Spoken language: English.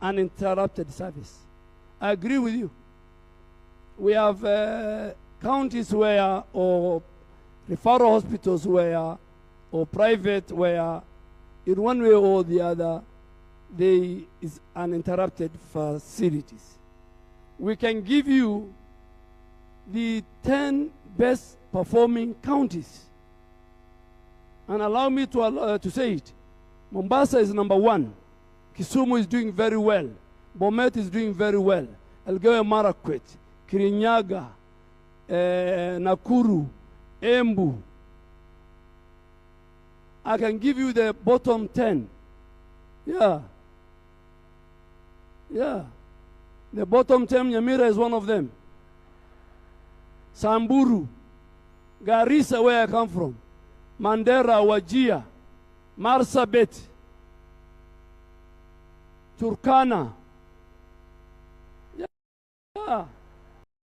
uninterrupted service. I agree with you. We have counties where, or referral hospitals where, or private where, in one way or the other, there is uninterrupted facilities. We can give you the 10 best performing counties. And allow me to say it. Mombasa is #1. Kisumu is doing very well. Bomet is doing very well. Elgeyo Marakwet, Kirinyaga, Nakuru, Embu. I can give you the bottom 10. Yeah. Yeah. The bottom 10, Nyamira is one of them. Samburu, Garissa, where I come from, Mandera, Wajir, Marsabit, Turkana. Yeah.